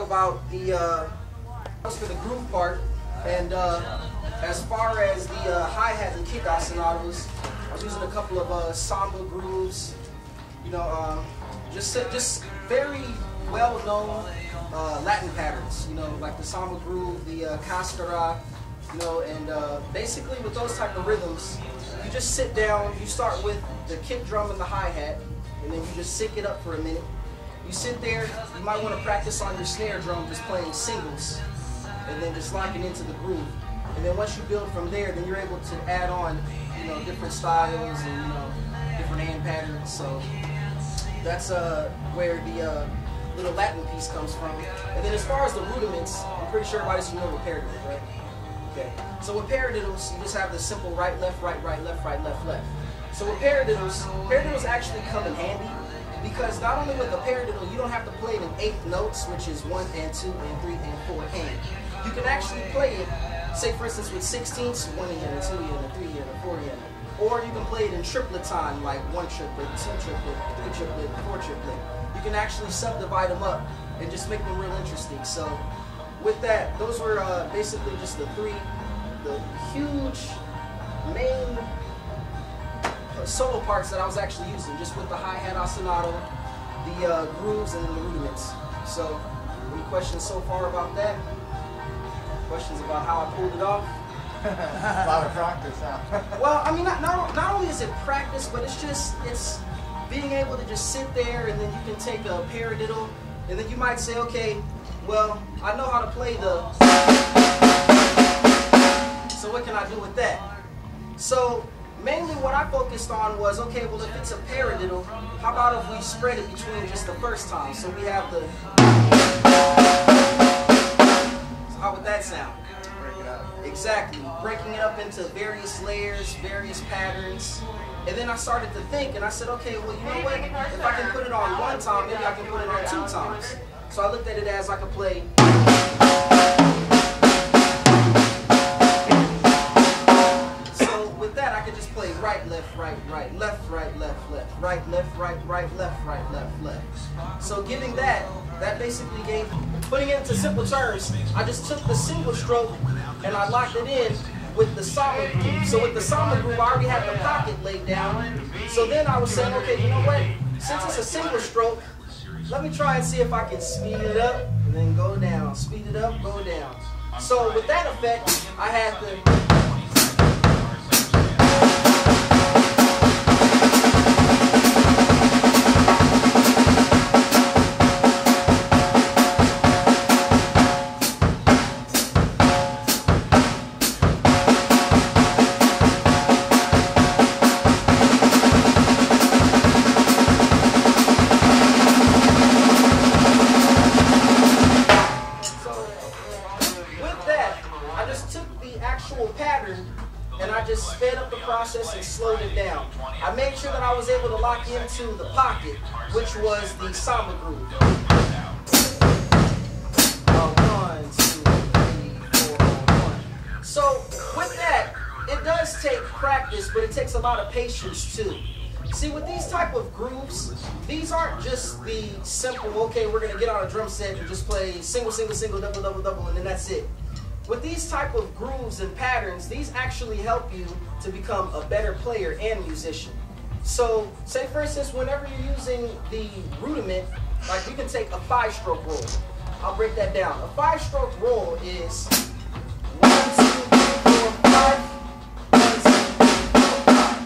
about the for the groove part, and as far as the hi-hat and kick ostinatos, I was using a couple of samba grooves, you know, just very well-known Latin patterns, you know, like the samba groove, the castara, you know, and basically with those type of rhythms, you just sit down, you start with the kick drum and the hi-hat, and then you just sync it up for a minute. You sit there, you might want to practice on your snare drum just playing singles, and then just locking into the groove. And then once you build from there, then you're able to add on, you know, different styles and, you know, different hand patterns. So that's where the little Latin piece comes from. And then as far as the rudiments, I'm pretty sure everybody's familiar with paradiddle, right? Okay. So with paradiddles, you just have the simple right, left, right, left, left. So with paradiddles actually come in handy, because not only with the paradiddle, you don't have to play it in 8th notes, which is 1 and 2 and 3 and 4 and. You can actually play it, say for instance with 16ths, 1 and 2 and 3 and 4 and. Or you can play it in triplet time, like 1 triplet, 2 triplet, 3 triplet, 4 triplet. You can actually subdivide them up and just make them real interesting. So with that, those were basically just the huge main solo parts that I was actually using, just with the hi-hat ostinato, the grooves, and then the rudiments. So, any questions so far about that? Questions about how I pulled it off? A lot of practice, huh? Well, I mean, not only is it practice, but it's being able to just sit there, and then you can take a paradiddle, and then you might say, okay, well, I know how to play the, so what can I do with that? So mainly what I focused on was, okay, well, if it's a paradiddle, how about if we spread it between just the first time? So we have the, so how would that sound? Break it up. Exactly, breaking it up into various layers, various patterns. And then I started to think, and I said, okay, well, you know what? If I can put it on 1 time, maybe I can put it on 2 times. So I looked at it as I could play. So with that, I could just play right, left, right, left, right, left, right, left, right, left. So giving that basically gave, putting it into simple terms, I just took the single stroke and I locked it in with the samba groove. So with the samba groove, I already had the pocket laid down. So then I was saying, okay, you know what? Since it's a single stroke, let me try and see if I can speed it up and then go down. Speed it up, go down. So with that effect, I had the, and I just sped up the process and slowed it down. I made sure that I was able to lock into the pocket, which was the samba groove. 1, 2, 3, 4, 1. So with that, it does take practice, but it takes a lot of patience too. See, with these type of grooves, these aren't just the simple, okay, we're gonna get on a drum set and just play single, double, and then that's it. With these type of grooves and patterns, these actually help you to become a better player and musician. So, say for instance, whenever you're using the rudiment, like we can take a 5-stroke roll. I'll break that down. A 5-stroke roll is 1, 2, 3, 4, 5, 1, 2, 3, 4, 5.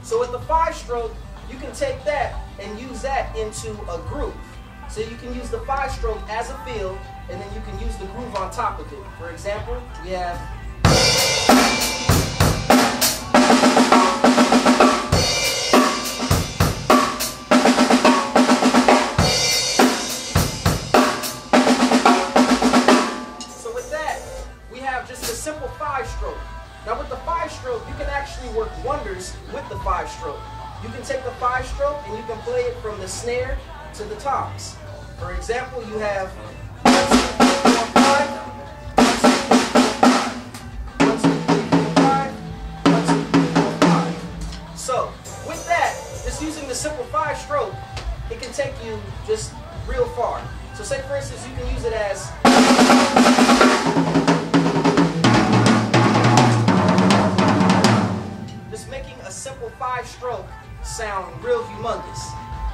So with the 5-stroke, you can take that and use that into a groove. So you can use the 5-stroke as a fill, and then you can use the groove on top of it. For example, we have, so with that, we have just a simple 5-stroke. Now with the 5-stroke, you can actually work wonders with the 5-stroke. You can take the 5-stroke and you can play it from the snare to the toms. For example, you have 1, 2, 3, 4, 5, 1, 2, 3, 4, 5, 1, 2, 3, 4, 5. So with that, just using the simple 5-stroke, it can take you just real far. So say for instance, you can use it as just making a simple 5-stroke sound real humongous.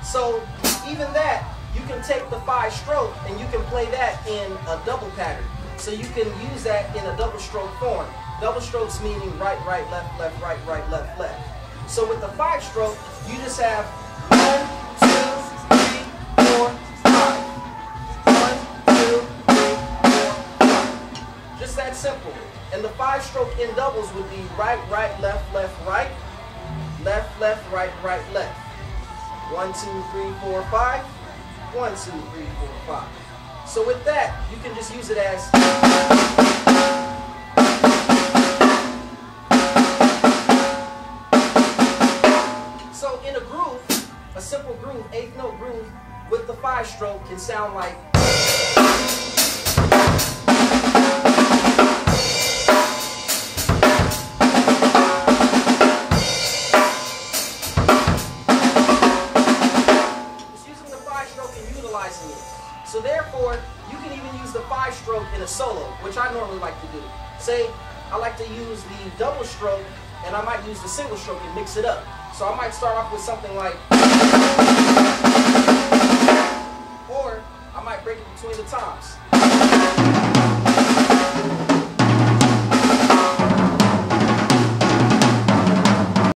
So even that, you can take the 5-stroke and you can play that in a double pattern. So you can use that in a double stroke form. Double strokes meaning right, right, left, left, right, right, left, left. So with the 5-stroke, you just have 1, 2, 3, 4, 5. 1, 2, 3, 4, 5. Just that simple. And the 5-stroke in doubles would be right, right, left, left, right. Left, left, right, right, left. 1, 2, 3, 4, 5. 1, 2, 3, 4, 5. So with that, you can just use it as so in a groove, a simple groove, 8th note groove with the 5-stroke can sound like so therefore, you can even use the 5-stroke in a solo, which I normally like to do. Say, I like to use the double stroke, and I might use the single stroke and mix it up. So I might start off with something like, or I might break it between the toms.